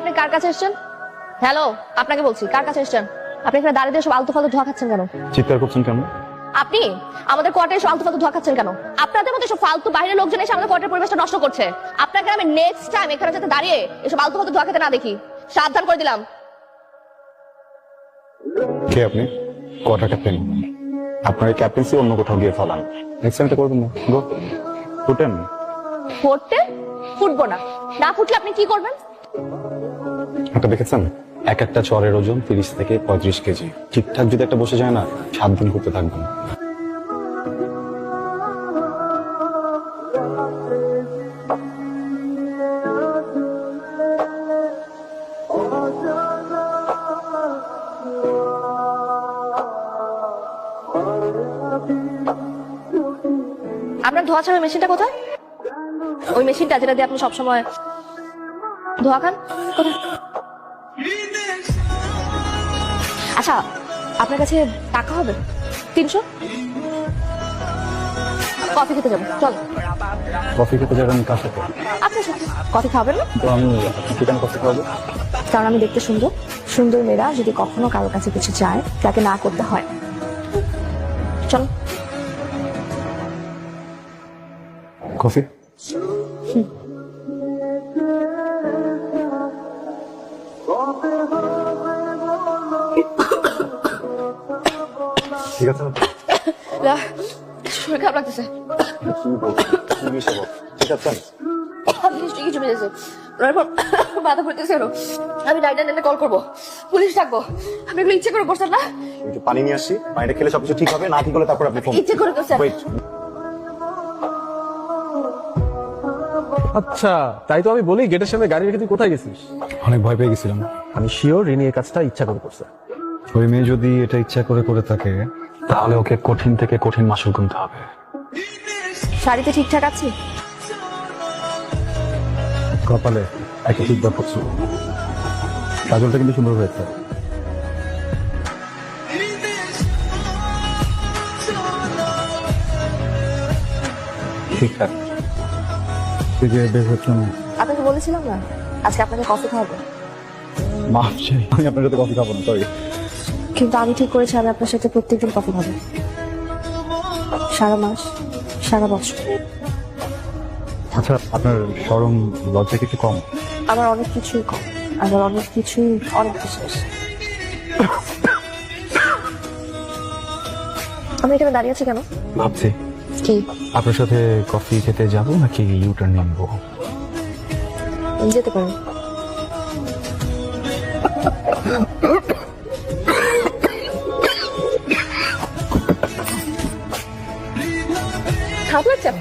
আপনি কার কাছে এসেছেন? হ্যালো, আপনাকে বলছি, কার কাছে এসেছেন? আপনি এখানে দাঁড়িয়ে দিয়ে সব আলতু ফালতু ধোয়া খাচ্ছেন কেন? চিৎকার করছেন কেন? আপনি আমাদের কোয়ার্টারে এসে আলতু ফালতু ধোয়া খাচ্ছেন কেন? আপনাদের মতো সব ফালতু বাইরের লোকজন এসে আমাদের কোয়ার্টারের পরিবেশটা নষ্ট করছে। আপনাকে আমি নেক্সট টাইম এখানে যাতে দাঁড়িয়ে এসব আলতু ফালতু ধোয়া খেতে না দেখি, সাবধান করে দিলাম। কে আপনি? Quarter captain. আপনার এই ক্যাপ্টেন্সি অন্য কোথাও গিয়ে ফেলান। নেক্সট টাইম এটা করবেন না। গো ফুটেন। ফুটতে ফুটবো না, না ফুটলে আপনি কি করবেন? একটা দেখেছেন, এক একটা চরের ওজন 30 থেকে 35 কেজি। ঠিকঠাক যদি একটা বসে যায় না, 7 দিন করতে থাকবেন। আপনার ধোয়া ছাড়া মেশিনটা কোথায়? ওই মেশিনটা যেটা দিয়ে আপনি সবসময় ধোয়া খান, কোথায়? আচ্ছা, আপনার কাছে টাকা হবে 300? কফি খেতে যাবো, চল। কফি খেতে যাবেন কার সাথে? আপনার সাথে। কফি খাবেন না? তো আমি চিকেন কফি খাওয়াবো। কারণ আমি দেখতে সুন্দর, সুন্দর মেয়েরা যদি কখনো কারোর কাছে কিছু চায় তাকে না করতে হয়। চল। কফি? ঠিক আছে না, শরীর খারাপ লাগতেছে। ঠিক আছে কিছু বেজেছে, মাথা ঘুরতেছে। আমি 999 কল করবো, পুলিশ ডাকবো। আপনি এগুলো ইচ্ছে করে করছেন না? একটু পানি নিয়ে আসি, পানিটা খেলে সবকিছু ঠিক হবে, না ঠিক হলে তারপর আপনি ফোন। ইচ্ছে করে করছেন। ওয়েট। আচ্ছা, তাই তো আমি বলি গেটের সামনে গাড়ি রেখে তুই কোথায় গেছিস? অনেক ভয় পেয়ে গেছিলাম। আমি শিওর রিনি এই কাজটা ইচ্ছা করে করছে। ওই মেয়ে যদি এটা ইচ্ছা করে করে থাকে, তাহলে ওকে কঠিন থেকে কঠিন মাসুল গুনতে হবে। শাড়িতে ঠিকঠাক আছে? কপালে একটা ফিডব্যাক করছো, কাজলটা কিন্তু সুন্দর হয়েছে। ঠিকঠাক। থেকে বের হচ্ছে না। আপনাকে বলেছিলাম না আজকে আপনাকে কফি খাওয়াবো। মাফ চাই, আমি আপনার সাথে কফি খাবো না, সরি। কিন্তু আমি ঠিক করেছি আমি আপনার সাথে প্রত্যেকদিন কফি খাবো, সারা মাস, সারা বছর। আচ্ছা, আপনার শরম লজ্জা কিছু কম? আমার অনেক কিছুই কম, আমার অনেক কিছুই অনেক বিশেষ। আমি এখানে দাঁড়িয়ে আছি কেন? ভাবছি কি? আপনার সাথে কফি খেতে যাবো নাকি ইউটার্ন নিবো। যেতে পারেন। খারাপ লাগছে?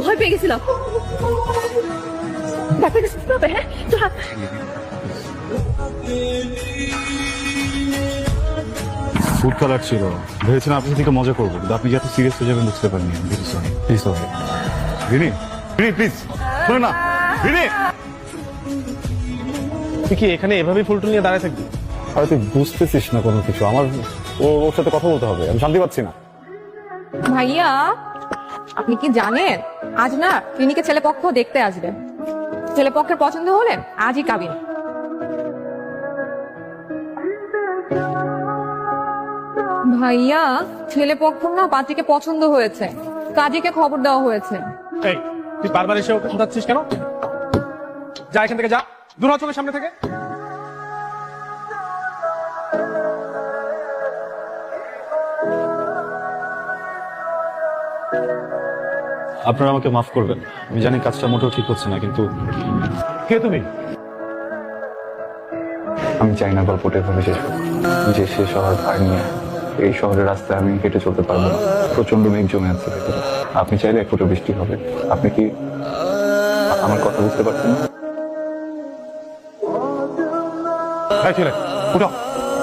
ভয় পেয়ে গেছিলাম। ডাক্তার কাছে যেতে হবে, হ্যাঁ? তোর হাত। ফুড কালার ছিল, ভেবেছিলাম আপনার সাথে মজা করবো, কিন্তু আপনি যত সিরিয়াস হয়ে যাবেন বুঝতে পারিনি। Please sorry. Rini, Rini please শুনে না। রিনি, তুই কি এখানে এভাবে ফুলটুল নিয়ে দাঁড়ায় থাকবি? আরে তুই বুঝতেছিস না কোনো কিছু। আমার ওর সাথে কথা বলতে হবে, আমি শান্তি পাচ্ছি না। ভাইয়া, আপনি কি জানেন আজ না ক্লিনিকে ছেলেপক্ষ দেখতে আসবে। ছেলেপক্ষের পছন্দ হলে আজই কাবিন। ভাইয়া, ছেলেপক্ষ না পাত্রীকে পছন্দ হয়েছে, কাজীকে খবর দেওয়া হয়েছে। এই, তুই বারবার এসে ওকে খোঁজাচ্ছিস কেন? যা এখান থেকে, যা দূর হ চোখের সামনে থেকে। আপনারা আমাকে মাফ করবেন, আমি জানি কাজটা মোটেও ঠিক হচ্ছে না, কিন্তু কে তুমি? আমি চাই না গল্পটা এভাবে শেষ হোক। যে শেষ হওয়ার ভার নিয়ে এই শহরের রাস্তায় আমি হেঁটে চলতে পারবো না। প্রচন্ড মেঘ জমে আছে ভেতরে। আপনি চাইলে এক ফোঁটা বৃষ্টি হবে। আপনি কি আমার কথা বুঝতে পারছেন না? এই ছেলে, উঠো,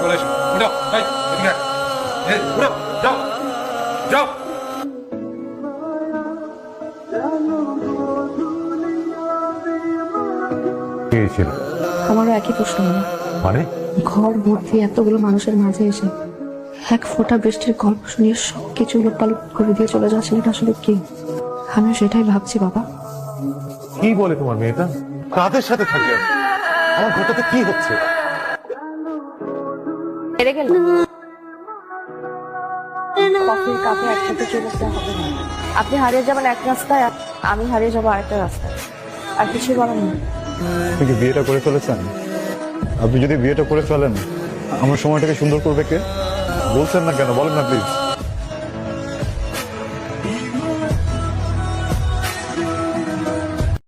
চলে এসো, উঠো, এই, এদিকে আয়। এই, উঠো, যাও, যাও। একই প্রশ্ন হলো। মানে ঘর ভর্তি এতগুলো মানুষের মাঝে এসে এক ফোঁটা বৃষ্টির গল্প শুনিয়ে সবকিছু উলটপালট করে দিয়ে চলে যাচ্ছে, এটা আসলে কি? আমিও সেটাই ভাবছি বাবা। কি বলে তোমার মেয়েটা? কাদের সাথে থাকে? আমার ঘরটাতে কি হচ্ছে? হেরে গেল কফির কাপে একসাথে চলে আসতে হবে না। আপনি হারিয়ে যাবেন এক রাস্তায়, আর আমি হারিয়ে যাবো আরেকটা রাস্তায়। আর কিছু বলার নেই। আপনি কি বিয়েটা করে ফেলেছেন? আপনি যদি বিয়েটা করে ফেলেন, আমার সময়টাকে সুন্দর করবে কে? বলছেন না কেন? বলেন না প্লিজ।